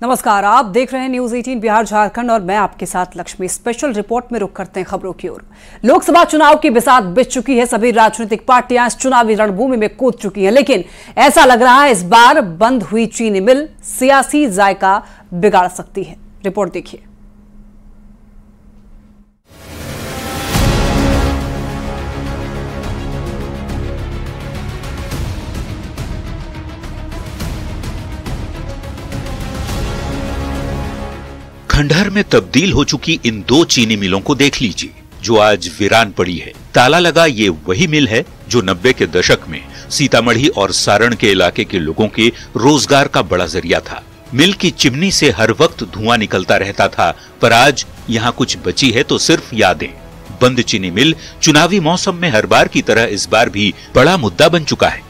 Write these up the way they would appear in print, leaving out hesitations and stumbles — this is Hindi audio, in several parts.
नमस्कार, आप देख रहे हैं न्यूज 18 बिहार झारखंड और मैं आपके साथ लक्ष्मी। स्पेशल रिपोर्ट में रुक करते हैं खबरों की ओर। लोकसभा चुनाव की बिसात बिछ चुकी है, सभी राजनीतिक पार्टियां इस चुनावी रणभूमि में कूद चुकी हैं, लेकिन ऐसा लग रहा है इस बार बंद हुई चीनी मिल सियासी जायका बिगाड़ सकती है। रिपोर्ट देखिए। खंडहर में तब्दील हो चुकी इन दो चीनी मिलों को देख लीजिए, जो आज वीरान पड़ी है। ताला लगा ये वही मिल है जो 90 के दशक में सीतामढ़ी और सारण के इलाके के लोगों के रोजगार का बड़ा जरिया था। मिल की चिमनी से हर वक्त धुआं निकलता रहता था, पर आज यहाँ कुछ बची है तो सिर्फ यादें। बंद चीनी मिल चुनावी मौसम में हर बार की तरह इस बार भी बड़ा मुद्दा बन चुका है।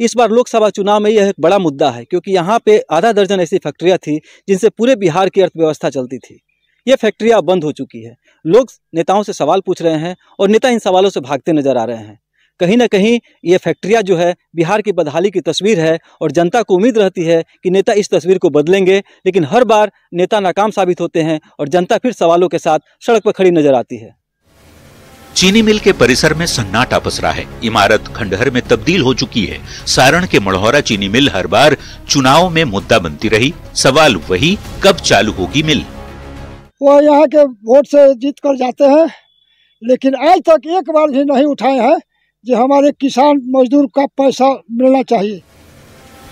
इस बार लोकसभा चुनाव में यह एक बड़ा मुद्दा है, क्योंकि यहाँ पे आधा दर्जन ऐसी फैक्ट्रियाँ थी जिनसे पूरे बिहार की अर्थव्यवस्था चलती थी। ये फैक्ट्रियाँ बंद हो चुकी है। लोग नेताओं से सवाल पूछ रहे हैं और नेता इन सवालों से भागते नजर आ रहे हैं। कहीं ना कहीं ये फैक्ट्रियाँ जो है बिहार की बदहाली की तस्वीर है और जनता को उम्मीद रहती है कि नेता इस तस्वीर को बदलेंगे, लेकिन हर बार नेता नाकाम साबित होते हैं और जनता फिर सवालों के साथ सड़क पर खड़ी नजर आती है। चीनी मिल के परिसर में सन्नाटा पसरा है। इमारत खंडहर में तब्दील हो चुकी है। सारण के मढ़ौरा चीनी मिल हर बार चुनाव में मुद्दा बनती रही। सवाल वही, कब चालू होगी मिल? वो यहाँ के वोट से जीत कर जाते हैं, लेकिन आज तक एक बार भी नहीं उठाए हैं जो हमारे किसान मजदूर का पैसा मिलना चाहिए।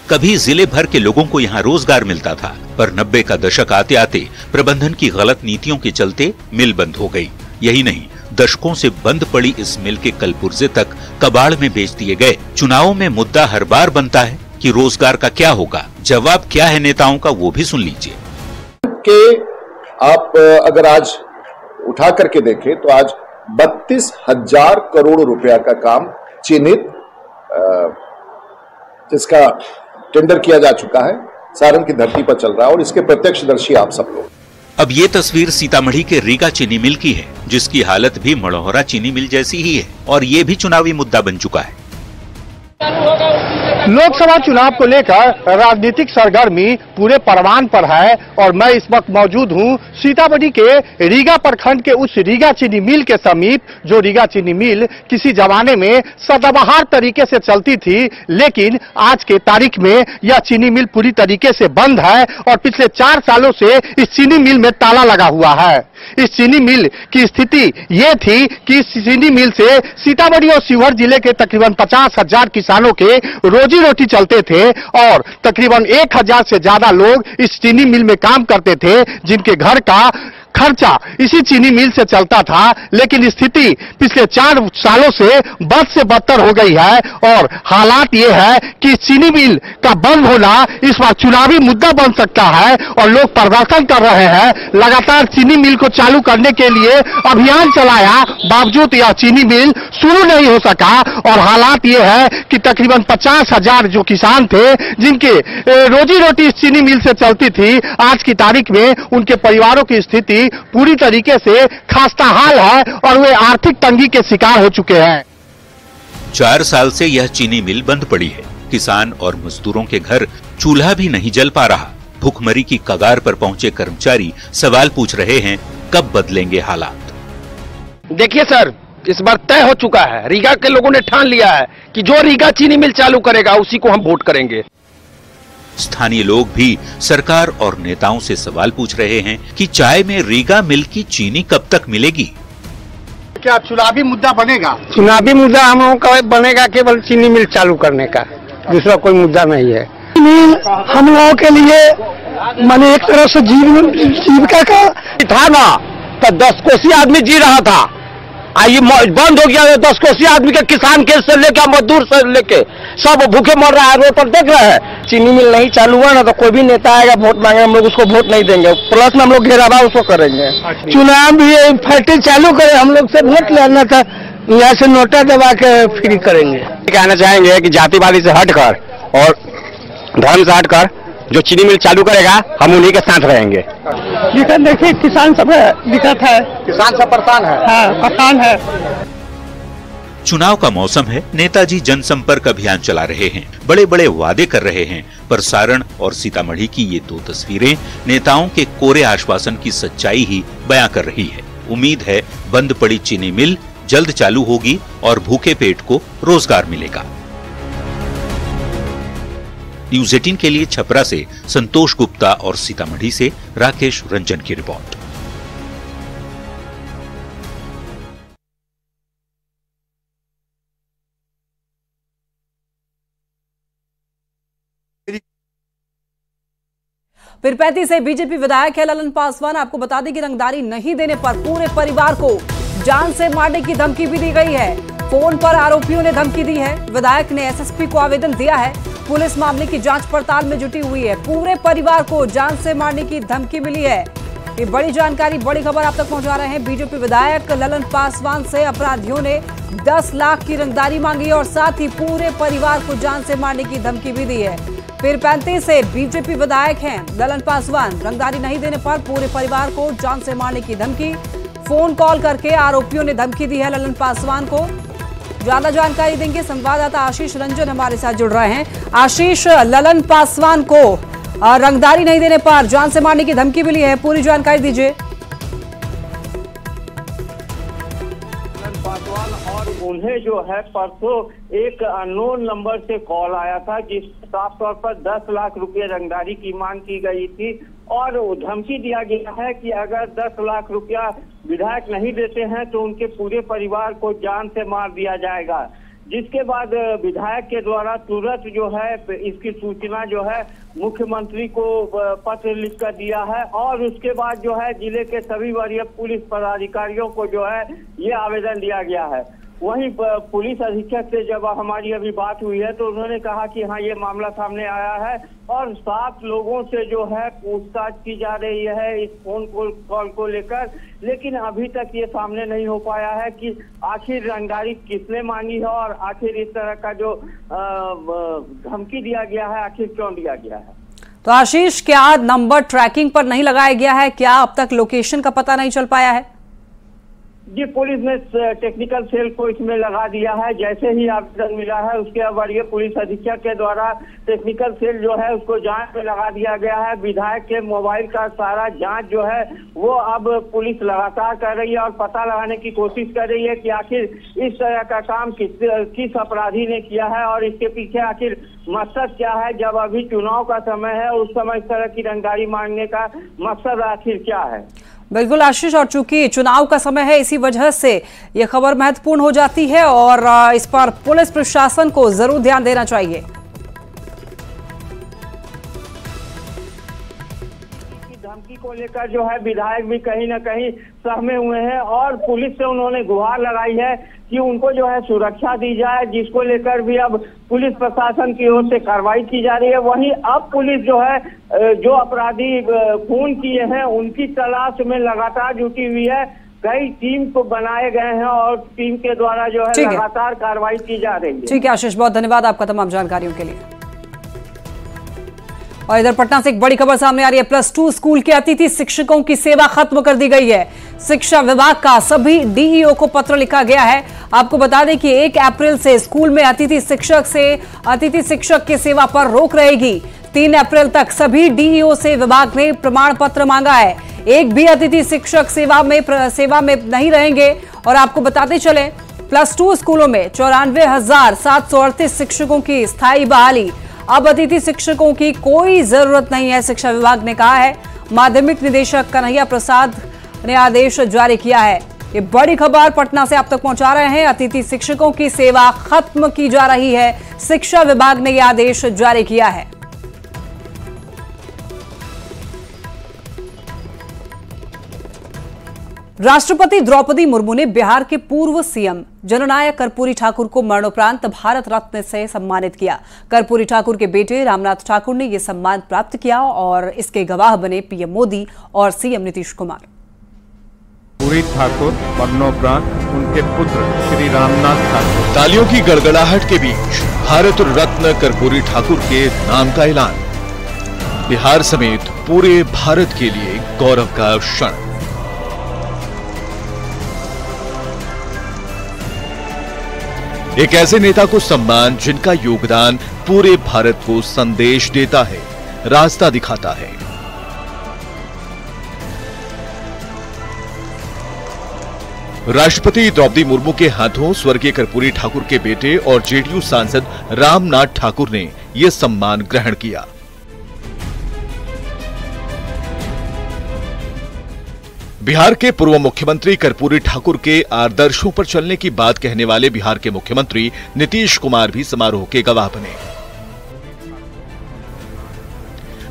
कभी जिले भर के लोगों को यहाँ रोजगार मिलता था, पर 90 का दशक आते आते प्रबंधन की गलत नीतियों के चलते मिल बंद हो गई। यही नहीं, दशकों से बंद पड़ी इस मिल के कलपुर्जे तक कबाड़ में बेच दिए गए। चुनावों में मुद्दा हर बार बनता है कि रोजगार का क्या होगा। जवाब क्या है नेताओं का, वो भी सुन लीजिए। कि आप अगर आज उठा करके देखें तो आज 32,000 करोड़ रुपया का काम चिन्हित जिसका टेंडर किया जा चुका है, सारण की धरती पर चल रहा है और इसके प्रत्यक्षदर्शी आप सब लोग। अब ये तस्वीर सीतामढ़ी के रीगा चीनी मिल की है, जिसकी हालत भी मढ़ौरा चीनी मिल जैसी ही है और ये भी चुनावी मुद्दा बन चुका है। लोकसभा चुनाव को लेकर राजनीतिक सरगर्मी पूरे परवान पर है और मैं इस वक्त मौजूद हूं सीतामढ़ी के रीगा प्रखंड के उस रीगा चीनी मिल के समीप, जो रीगा चीनी मिल किसी जमाने में सदाबहार तरीके से चलती थी, लेकिन आज के तारीख में यह चीनी मिल पूरी तरीके से बंद है और पिछले 4 सालों से इस चीनी मिल में ताला लगा हुआ है। इस चीनी मिल की स्थिति ये थी कि इस चीनी मिल से सीतामढ़ी और शिवहर जिले के तकरीबन 50,000 किसानों के रोजी रोटी चलते थे और तकरीबन 1,000 से ज्यादा लोग इस चीनी मिल में काम करते थे, जिनके घर का खर्चा इसी चीनी मिल से चलता था। लेकिन स्थिति पिछले 4 सालों से बद से बदतर हो गई है और हालात ये है कि चीनी मिल का बंद होना इस बार चुनावी मुद्दा बन सकता है और लोग प्रदर्शन कर रहे हैं। लगातार चीनी मिल को चालू करने के लिए अभियान चलाया, बावजूद यह चीनी मिल शुरू नहीं हो सका और हालात ये है कि तकरीबन 50,000 जो किसान थे जिनके रोजी रोटी इस चीनी मिल से चलती थी, आज की तारीख में उनके परिवारों की स्थिति पूरी तरीके से खस्ताहाल है और वे आर्थिक तंगी के शिकार हो चुके हैं। 4 साल से यह चीनी मिल बंद पड़ी है। किसान और मजदूरों के घर चूल्हा भी नहीं जल पा रहा। भूखमरी की कगार पर पहुंचे कर्मचारी सवाल पूछ रहे हैं, कब बदलेंगे हालात? देखिए सर, इस बार तय हो चुका है, रीगा के लोगों ने ठान लिया है कि जो रीगा चीनी मिल चालू करेगा उसी को हम वोट करेंगे। स्थानीय लोग भी सरकार और नेताओं से सवाल पूछ रहे हैं कि चाय में रीगा मिल की चीनी कब तक मिलेगी? क्या चुनावी मुद्दा बनेगा? चुनावी मुद्दा हम लोगों का बनेगा केवल चीनी मिल चालू करने का, दूसरा कोई मुद्दा नहीं है। मिल हम लोगों के लिए माने एक तरह से जीविका का था ना, तो 10 कोसी आदमी जी रहा था, ये बंद हो गया। 10 कोसी आदमी के किसान के से लेकर मजदूर से लेके सब भूखे मर रहा है, रोड पर देख रहे हैं। चीनी मिल नहीं चालू हुआ ना तो कोई भी नेता आएगा वोट मांगे, हम लोग उसको वोट नहीं देंगे, प्लस में हम लोग घेरावा उसको करेंगे। चुनाव भी फैक्ट्री चालू करे, हम लोग से वोट लेना था, यहाँ से नोटा दबा के फ्री करेंगे। कहना चाहेंगे कि जातिवादी से हटकर और धर्म से हटकर जो चीनी मिल चालू करेगा हम उन्हीं के साथ रहेंगे। लेकिन देखिए किसान सब दिक्कत है, किसान सब परेशान है। हाँ, परेशान है। चुनाव का मौसम है, नेताजी जनसंपर्क अभियान चला रहे हैं, बड़े बड़े वादे कर रहे हैं, पर सारण और सीतामढ़ी की ये दो तस्वीरें नेताओं के कोरे आश्वासन की सच्चाई ही बयां कर रही है। उम्मीद है बंद पड़ी चीनी मिल जल्द चालू होगी और भूखे पेट को रोजगार मिलेगा। न्यूज़ 18 के लिए छपरा से संतोष गुप्ता और सीतामढ़ी से राकेश रंजन की रिपोर्ट। पीरपैंती से बीजेपी विधायक है ललन पासवान। आपको बता दें कि रंगदारी नहीं देने पर पूरे परिवार को जान से मारने की धमकी भी दी गई है। फोन पर आरोपियों ने धमकी दी है। विधायक ने एसएसपी को आवेदन दिया है। पुलिस मामले की जांच पड़ताल में जुटी हुई है। पूरे परिवार को जान से मारने की धमकी मिली है। ये बड़ी जानकारी, बड़ी खबर आप तक पहुंचा रहे हैं। बीजेपी विधायक ललन पासवान से अपराधियों ने 10 लाख की रंगदारी मांगी और साथ ही पूरे परिवार को जान से मारने की धमकी भी दी है। पीरपैंती से बीजेपी विधायक हैं ललन पासवान। रंगदारी नहीं देने पर पूरे परिवार को जान से मारने की धमकी। फोन कॉल करके आरोपियों ने धमकी दी है ललन पासवान को। ज्यादा जानकारी देंगे संवाददाता आशीष रंजन हमारे साथ जुड़ रहे हैं। आशीष, ललन पासवान को रंगदारी नहीं देने पर जान से मारने की धमकी मिली है, पूरी जानकारी दीजिए। और उन्हें जो है परसों एक अननोन नंबर से कॉल आया था जिसमें साफ तौर पर 10 लाख रुपए रंगदारी की मांग की गई थी और धमकी दिया गया है कि अगर 10 लाख रुपया विधायक नहीं देते हैं तो उनके पूरे परिवार को जान से मार दिया जाएगा। जिसके बाद विधायक के द्वारा तुरंत जो है इसकी सूचना जो है मुख्यमंत्री को पत्र लिखकर दिया है और उसके बाद जो है जिले के सभी वरीय पुलिस पदाधिकारियों को जो है ये आवेदन दिया गया है। वहीं पुलिस अधीक्षक से जब हमारी अभी बात हुई है तो उन्होंने कहा कि हाँ ये मामला सामने आया है और 7 लोगों से जो है पूछताछ की जा रही है इस फोन कॉल को लेकर, लेकिन अभी तक ये सामने नहीं हो पाया है कि आखिर रंगदारी किसने मांगी है और आखिर इस तरह का जो धमकी दिया गया है आखिर क्यों दिया गया है। तो आशीष, क्या नंबर ट्रैकिंग पर नहीं लगाया गया है? क्या अब तक लोकेशन का पता नहीं चल पाया है? जी, पुलिस ने टेक्निकल सेल को इसमें लगा दिया है। जैसे ही आवेदन मिला है उसके वरीय पुलिस अधीक्षक के द्वारा टेक्निकल सेल जो है उसको जांच में लगा दिया गया है। विधायक के मोबाइल का सारा जांच जो है वो अब पुलिस लगातार कर रही है और पता लगाने की कोशिश कर रही है कि आखिर इस तरह का काम किस अपराधी ने किया है और इसके पीछे आखिर मकसद क्या है। जब अभी चुनाव का समय है उस समय इस तरह की रंगदारी मांगने का मकसद आखिर क्या है। बिल्कुल आशीष, और चूंकि चुनाव का समय है इसी वजह से ये खबर महत्वपूर्ण हो जाती है और इस पर पुलिस प्रशासन को जरूर ध्यान देना चाहिए। धमकी को लेकर जो है विधायक भी कहीं ना कहीं सहमे हुए हैं और पुलिस से उन्होंने गुहार लगाई है कि उनको जो है सुरक्षा दी जाए, जिसको लेकर भी अब पुलिस प्रशासन की ओर से कार्रवाई की जा रही है। वहीं अब पुलिस जो है जो अपराधी खून किए हैं उनकी तलाश में लगातार जुटी हुई है। कई टीम को बनाए गए हैं और टीम के द्वारा जो है लगातार कार्रवाई की जा रही है। ठीक है आशीष, बहुत धन्यवाद आपका तमाम जानकारियों के लिए। और इधर पटना से एक बड़ी खबर सामने आ रही है। +2 स्कूल के अतिथि शिक्षकों की सेवा खत्म कर दी गई है। शिक्षा विभाग का सभी डीईओ को पत्र लिखा गया है। आपको बता दें कि 1 अप्रैल से स्कूल में अतिथि शिक्षक की सेवा पर रोक रहेगी। 3 अप्रैल तक सभी डीईओ से विभाग ने प्रमाण पत्र मांगा है। एक भी अतिथि शिक्षक सेवा में नहीं रहेंगे। और आपको बताते चले +2 स्कूलों में 94,738 शिक्षकों की स्थायी बहाली। अब अतिथि शिक्षकों की कोई जरूरत नहीं है, शिक्षा विभाग ने कहा है। माध्यमिक निदेशक कन्हैया प्रसाद ने आदेश जारी किया है। ये बड़ी खबर पटना से आप तक पहुंचा रहे हैं। अतिथि शिक्षकों की सेवा खत्म की जा रही है, शिक्षा विभाग ने यह आदेश जारी किया है। राष्ट्रपति द्रौपदी मुर्मू ने बिहार के पूर्व सीएम जननायक कर्पूरी ठाकुर को मरणोपरांत भारत रत्न से सम्मानित किया। कर्पूरी ठाकुर के बेटे रामनाथ ठाकुर ने यह सम्मान प्राप्त किया और इसके गवाह बने पीएम मोदी और सीएम नीतीश कुमार। कर्पूरी ठाकुर मरणोपरांत उनके पुत्र श्री रामनाथ ठाकुर। तालियों की गड़गड़ाहट के बीच भारत रत्न कर्पूरी ठाकुर के नाम का ऐलान। बिहार समेत पूरे भारत के लिए गौरव का क्षण। एक ऐसे नेता को सम्मान जिनका योगदान पूरे भारत को संदेश देता है, रास्ता दिखाता है। राष्ट्रपति द्रौपदी मुर्मू के हाथों स्वर्गीय कर्पूरी ठाकुर के बेटे और जेडीयू सांसद रामनाथ ठाकुर ने यह सम्मान ग्रहण किया। बिहार के पूर्व मुख्यमंत्री कर्पूरी ठाकुर के आदर्शों पर चलने की बात कहने वाले बिहार के मुख्यमंत्री नीतीश कुमार भी समारोह के गवाह बने।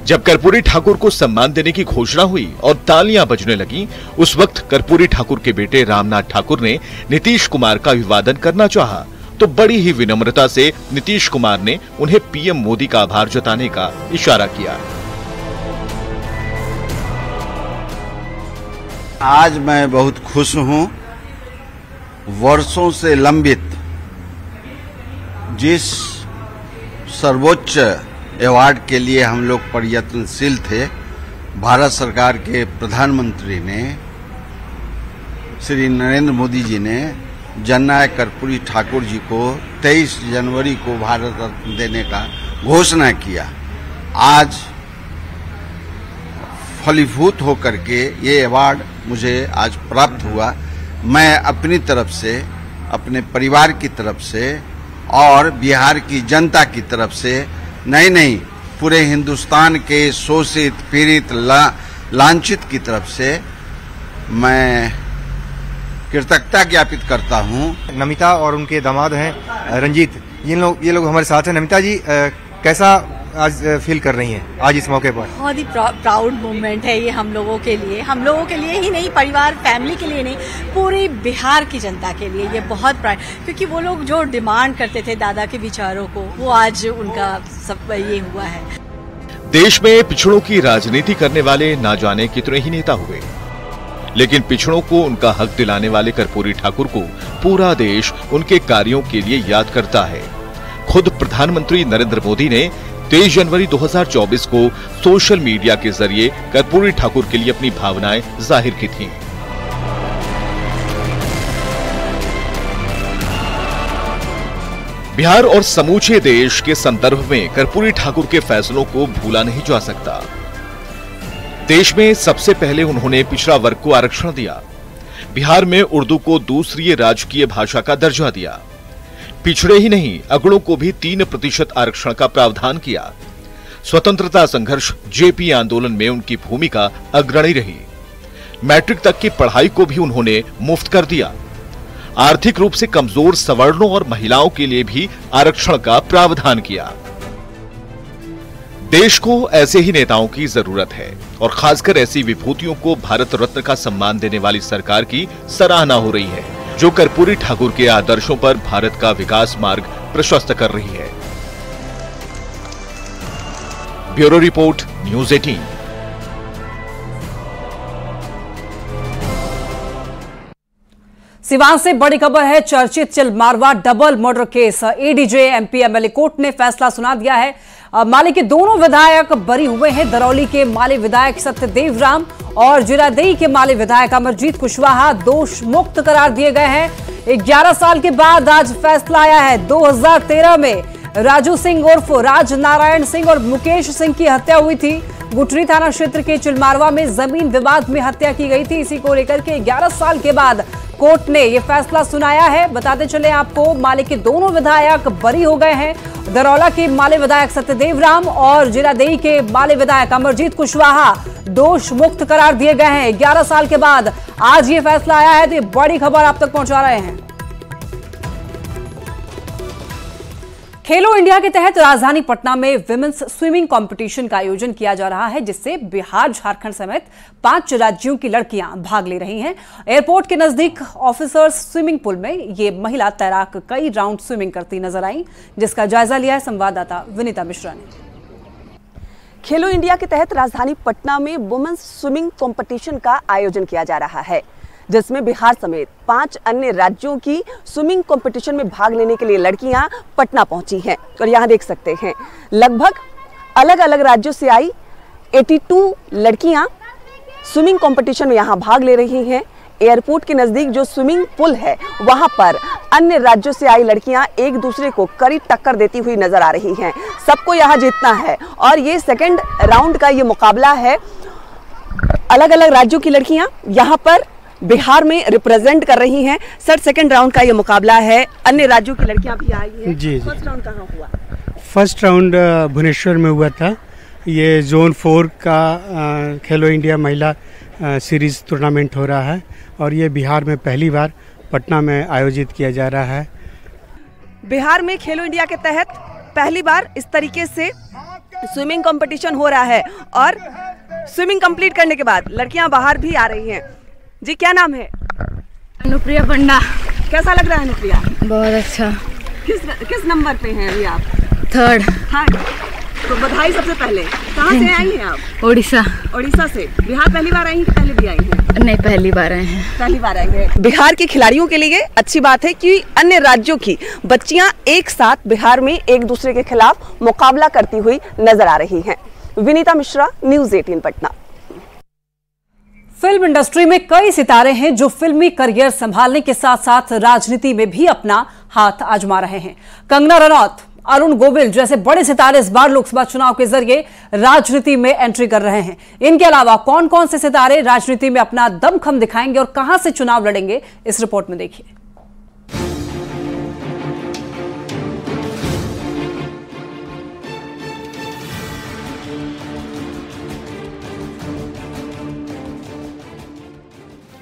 जब कर्पूरी ठाकुर को सम्मान देने की घोषणा हुई और तालियां बजने लगी, उस वक्त कर्पूरी ठाकुर के बेटे रामनाथ ठाकुर ने नीतीश कुमार का अभिवादन करना चाहा, तो बड़ी ही विनम्रता से नीतीश कुमार ने उन्हें पीएम मोदी का आभार जताने का इशारा किया। आज मैं बहुत खुश हूं। वर्षों से लंबित जिस सर्वोच्च अवार्ड के लिए हम लोग प्रयत्नशील थे, भारत सरकार के प्रधानमंत्री ने, श्री नरेंद्र मोदी जी ने जननायक कर्पूरी ठाकुर जी को 23 जनवरी को भारत रत्न देने का घोषणा किया। आज फलीभूत होकर के ये अवार्ड मुझे आज प्राप्त हुआ। मैं अपनी तरफ से, अपने परिवार की तरफ से और बिहार की जनता की तरफ से नहीं पूरे हिंदुस्तान के शोषित, पीड़ित, लांछित की तरफ से मैं कृतज्ञता ज्ञापित करता हूं। नमिता और उनके दामाद हैं रंजीत, ये लोग हमारे साथ हैं। नमिता जी, कैसा आज फील कर रही हैं आज इस मौके पर? बहुत ही प्राउड मोमेंट है ये हम लोगों के लिए ही नहीं, परिवार फैमिली के लिए नहीं, पूरी बिहार की जनता के लिए ये बहुत प्राउड, क्योंकि वो लोग जो डिमांड करते थे दादा के विचारों को, वो आज उनका सब ये हुआ है। देश में पिछड़ों की राजनीति करने वाले ना जाने कितने ही नेता हुए, लेकिन पिछड़ों को उनका हक दिलाने वाले कर्पूरी ठाकुर को पूरा देश उनके कार्यों के लिए याद करता है। खुद प्रधानमंत्री नरेंद्र मोदी ने 23 जनवरी 2024 को सोशल मीडिया के जरिए कर्पूरी ठाकुर के लिए अपनी भावनाएं जाहिर की थीं। बिहार और समूचे देश के संदर्भ में कर्पूरी ठाकुर के फैसलों को भूला नहीं जा सकता। देश में सबसे पहले उन्होंने पिछड़ा वर्ग को आरक्षण दिया, बिहार में उर्दू को दूसरी राजकीय भाषा का दर्जा दिया, पिछड़े ही नहीं अगड़ों को भी 3% आरक्षण का प्रावधान किया। स्वतंत्रता संघर्ष जेपी आंदोलन में उनकी भूमिका अग्रणी रही। मैट्रिक तक की पढ़ाई को भी उन्होंने मुफ्त कर दिया। आर्थिक रूप से कमजोर सवर्णों और महिलाओं के लिए भी आरक्षण का प्रावधान किया। देश को ऐसे ही नेताओं की जरूरत है और खासकर ऐसी विभूतियों को भारत रत्न का सम्मान देने वाली सरकार की सराहना हो रही है, जो कर्पूरी ठाकुर के आदर्शों पर भारत का विकास मार्ग प्रशस्त कर रही है। Bureau report, news 18। सिवान से बड़ी खबर है। चर्चित Chilmarwa double murder case, ADJ MP MLA court ने फैसला सुना दिया है। माले के दोनों विधायक बरी हुए हैं। दरौली के माले विधायक सत्यदेव राम और जिरादेई के माले विधायक अमरजीत कुशवाहा दोष मुक्त करार दिए गए हैं। 11 साल के बाद आज फैसला आया है। 2013 में राजू सिंह उर्फ राज नारायण सिंह और मुकेश सिंह की हत्या हुई थी। गुटरी थाना क्षेत्र के चिलमारवा में जमीन विवाद में हत्या की गई थी। इसी को लेकर के 11 साल के बाद कोर्ट ने यह फैसला सुनाया है। बताते चले आपको, माले के दोनों विधायक बरी हो गए हैं। दरौला के माले विधायक सत्यदेव राम और जिरादेई के माले विधायक अमरजीत कुशवाहा दोष मुक्त करार दिए गए हैं। 11 साल के बाद आज ये फैसला आया है, तो ये बड़ी खबर आप तक पहुंचा रहे हैं। खेलो इंडिया के तहत राजधानी पटना में विमेंस स्विमिंग कंपटीशन का आयोजन किया जा रहा है, जिससे बिहार, झारखंड समेत 5 राज्यों की लड़कियां भाग ले रही हैं। एयरपोर्ट के नजदीक ऑफिसर्स स्विमिंग पूल में ये महिला तैराक कई राउंड स्विमिंग करती नजर आई, जिसका जायजा लिया है संवाददाता विनीता मिश्रा ने। खेलो इंडिया के तहत राजधानी पटना में वुमेन्स स्विमिंग कंपटीशन का आयोजन किया जा रहा है, जिसमें बिहार समेत 5 अन्य राज्यों की स्विमिंग कंपटीशन में भाग लेने के लिए लड़कियां पटना पहुंची हैं। और यहां देख सकते हैं लगभग अलग अलग राज्यों से आई 82 लड़कियां स्विमिंग कंपटीशन में यहां भाग ले रही हैं। एयरपोर्ट के नजदीक जो स्विमिंग पूल है वहां पर अन्य राज्यों से आई लड़कियां एक दूसरे को कड़ी टक्कर देती हुई नजर आ रही हैं। सबको यहां जीतना है और ये सेकंड राउंड का ये मुकाबला है। अलग अलग राज्यों की लड़कियां यहां पर बिहार में रिप्रेजेंट कर रही हैं। सर, सेकंड राउंड का ये मुकाबला है, अन्य राज्यों की लड़कियां भी आई हैं। जी, फर्स्ट राउंड कहाँ हुआ? फर्स्ट राउंड भुवनेश्वर में हुआ था। ये जोन 4 का खेलो इंडिया महिला सीरीज टूर्नामेंट हो रहा है और ये बिहार में पहली बार पटना में आयोजित किया जा रहा है। बिहार में खेलो इंडिया के तहत पहली बार इस तरीके से स्विमिंग कंपटीशन हो रहा है और स्विमिंग कंप्लीट करने के बाद लड़कियां बाहर भी आ रही हैं। जी, क्या नाम है? अनुप्रिया पंडा। कैसा लग रहा है अनुप्रिया? बहुत अच्छा। किस नंबर पे हैं अभी आप? थर्ड। तो बधाई सबसे पहले। कहाँ से आई हैं आप? ओडिशा। ओडिशा से। बिहार पहली बार आई हैं कि पहले भी आई हैं? नहीं, पहली बार आए हैं। पहली बार आई हैं। बिहार के खिलाड़ियों के लिए अच्छी बात है कि अन्य राज्यों की बच्चियां एक साथ बिहार में एक दूसरे के खिलाफ मुकाबला करती हुई नजर आ रही हैं। Vinita Mishra, news 18 Patna. Film industry में कई सितारे हैं जो फिल्मी करियर संभालने के साथ साथ राजनीति में भी अपना हाथ आजमा रहे हैं। कंगना रनौत, अरुण गोविल जैसे बड़े सितारे इस बार लोकसभा चुनाव के जरिए राजनीति में एंट्री कर रहे हैं। इनके अलावा कौन कौन से सितारे राजनीति में अपना दमखम दिखाएंगे और कहां से चुनाव लड़ेंगे, इस रिपोर्ट में देखिए।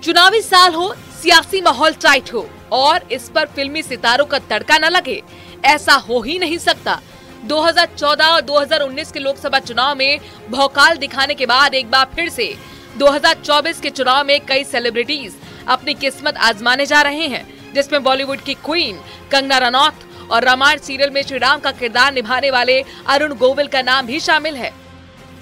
चुनावी साल हो, सियासी माहौल टाइट हो और इस पर फिल्मी सितारों का तड़का न लगे, ऐसा हो ही नहीं सकता। 2014 और 2019 के लोकसभा चुनाव में भौकाल दिखाने के बाद एक बार फिर से 2024 के चुनाव में कई सेलिब्रिटीज अपनी किस्मत आजमाने जा रहे हैं, जिसमें बॉलीवुड की क्वीन कंगना रनौत और रामायण सीरियल में श्री राम का किरदार निभाने वाले अरुण गोविल का नाम भी शामिल है।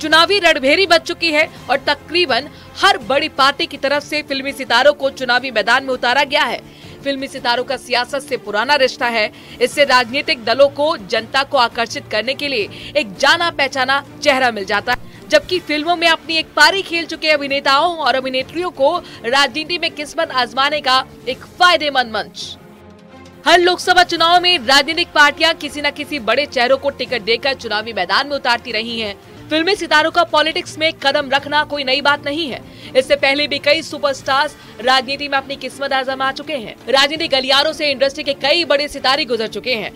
चुनावी रणभेरी बच चुकी है और तकरीबन हर बड़ी पार्टी की तरफ से फिल्मी सितारों को चुनावी मैदान में उतारा गया है। फिल्मी सितारों का सियासत से पुराना रिश्ता है। इससे राजनीतिक दलों को जनता को आकर्षित करने के लिए एक जाना पहचाना चेहरा मिल जाता है, जबकि फिल्मों में अपनी एक पारी खेल चुके अभिनेताओं और अभिनेत्रियों को राजनीति में किस्मत आजमाने का एक फायदेमंद मंच। हर लोकसभा चुनाव में राजनीतिक पार्टियां किसी न किसी बड़े चेहरों को टिकट देकर चुनावी मैदान में उतारती रही हैं। फिल्मी सितारों का पॉलिटिक्स में कदम रखना कोई नई बात नहीं है। इससे पहले भी कई सुपरस्टार्स राजनीति में अपनी किस्मत आजमा चुके हैं। राजनीतिक गलियारों से इंडस्ट्री के कई बड़े सितारे गुजर चुके हैं।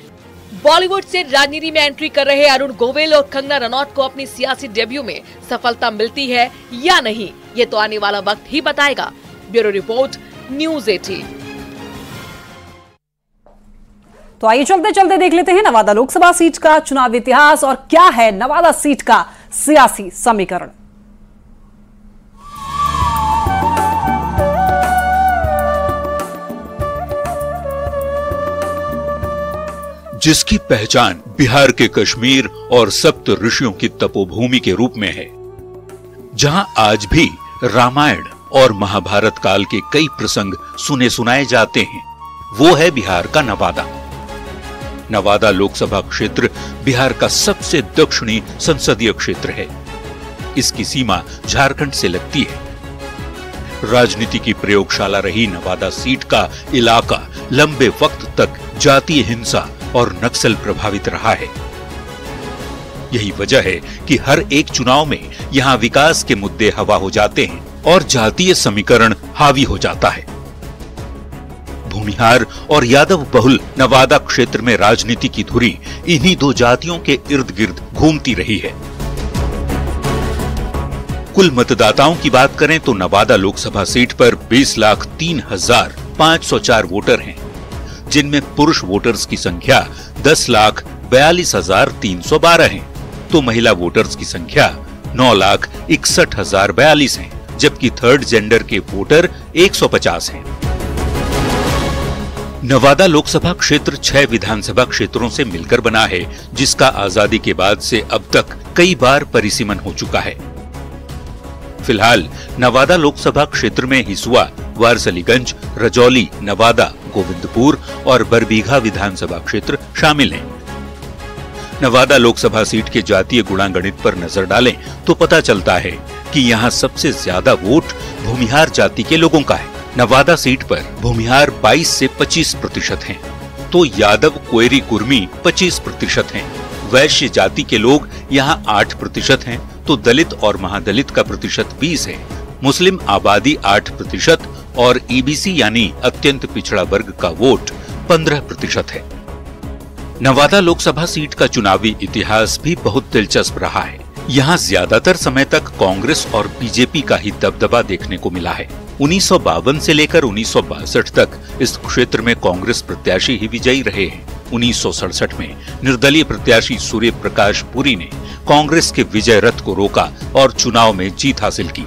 बॉलीवुड से राजनीति में एंट्री कर रहे अरुण गोविल और कंगना रनौत को अपनी सियासी डेब्यू में सफलता मिलती है या नहीं, ये तो आने वाला वक्त ही बताएगा। Bureau report, news 18। तो आइए चलते चलते देख लेते हैं नवादा लोकसभा सीट का चुनाव इतिहास और क्या है नवादा सीट का सियासी समीकरण। जिसकी पहचान बिहार के कश्मीर और सप्त ऋषियों की तपोभूमि के रूप में है, जहां आज भी रामायण और महाभारत काल के कई प्रसंग सुने सुनाए जाते हैं, वो है बिहार का नवादा। नवादा लोकसभा क्षेत्र बिहार का सबसे दक्षिणी संसदीय क्षेत्र है। इसकी सीमा झारखंड से लगती है। राजनीति की प्रयोगशाला रही नवादा सीट का इलाका लंबे वक्त तक जातीय हिंसा और नक्सल प्रभावित रहा है। यही वजह है कि हर एक चुनाव में यहां विकास के मुद्दे हवा हो जाते हैं और जातीय समीकरण हावी हो जाता है। भूमिहार और यादव बहुल नवादा क्षेत्र में राजनीति की धुरी इन्हीं दो जातियों के इर्द गिर्द घूमती रही है। कुल मतदाताओं की बात करें तो नवादा लोकसभा सीट पर 20,03,504 वोटर हैं, जिनमें पुरुष वोटर्स की संख्या 10,42,312 है, तो महिला वोटर्स की संख्या 9,61,042 है, जबकि थर्ड जेंडर के वोटर 150 हैं। नवादा लोकसभा क्षेत्र 6 विधानसभा क्षेत्रों से मिलकर बना है, जिसका आजादी के बाद से अब तक कई बार परिसीमन हो चुका है। फिलहाल नवादा लोकसभा क्षेत्र में हिसुआ, वारसलीगंज, रजौली, नवादा, गोविंदपुर और बरबीघा विधानसभा क्षेत्र शामिल हैं। नवादा लोकसभा सीट के जातीय गुणागणित पर नजर डालें तो पता चलता है कि यहाँ सबसे ज्यादा वोट भूमिहार जाति के लोगों का है। नवादा सीट पर भूमिहार 22 से 25% हैं, तो यादव कोयरी कुर्मी 25% हैं। वैश्य जाति के लोग यहाँ 8% हैं, तो दलित और महादलित का प्रतिशत 20 है। मुस्लिम आबादी 8% और ईबीसी यानी अत्यंत पिछड़ा वर्ग का वोट 15% है। नवादा लोकसभा सीट का चुनावी इतिहास भी बहुत दिलचस्प रहा है। यहाँ ज्यादातर समय तक कांग्रेस और बीजेपी का ही दबदबा देखने को मिला है। 1952 से लेकर 1962 तक इस क्षेत्र में कांग्रेस प्रत्याशी ही विजयी रहे हैं। 1967 में निर्दलीय प्रत्याशी सूर्य प्रकाश पुरी ने कांग्रेस के विजय रथ को रोका और चुनाव में जीत हासिल की।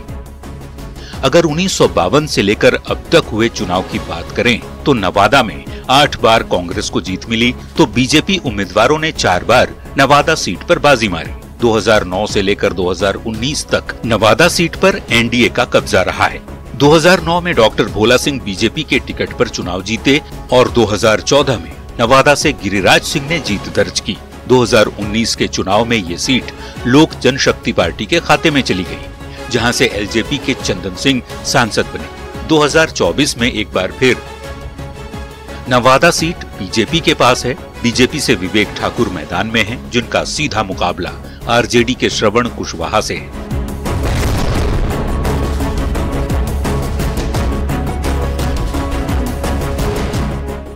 अगर 1952 से लेकर अब तक हुए चुनाव की बात करें तो नवादा में 8 बार कांग्रेस को जीत मिली, तो बीजेपी उम्मीदवारों ने 4 बार नवादा सीट पर बाजी मारी। 2009 से लेकर 2019 तक नवादा सीट पर एनडीए का कब्जा रहा है। 2009 में डॉक्टर भोला सिंह बीजेपी के टिकट पर चुनाव जीते और 2014 में नवादा से गिरिराज सिंह ने जीत दर्ज की। 2019 के चुनाव में ये सीट लोक जनशक्ति पार्टी के खाते में चली गई, जहां से एलजेपी के चंदन सिंह सांसद बने। 2024 में एक बार फिर नवादा सीट बीजेपी के पास है। बीजेपी से विवेक ठाकुर मैदान में हैं, जिनका सीधा मुकाबला आरजेडी के श्रवण कुशवाहा से है।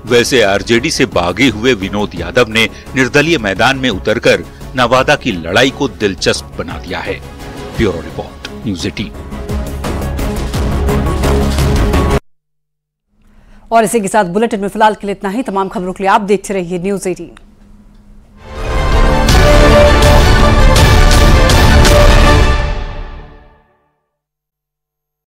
वैसे आरजेडी से भागे हुए विनोद यादव ने निर्दलीय मैदान में उतरकर नवादा की लड़ाई को दिलचस्प बना दिया है। Bureau report, news 18। और इसी के साथ बुलेटिन में फिलहाल के लिए इतना ही। तमाम खबरों के लिए आप देखते रहिए न्यूज़ 18।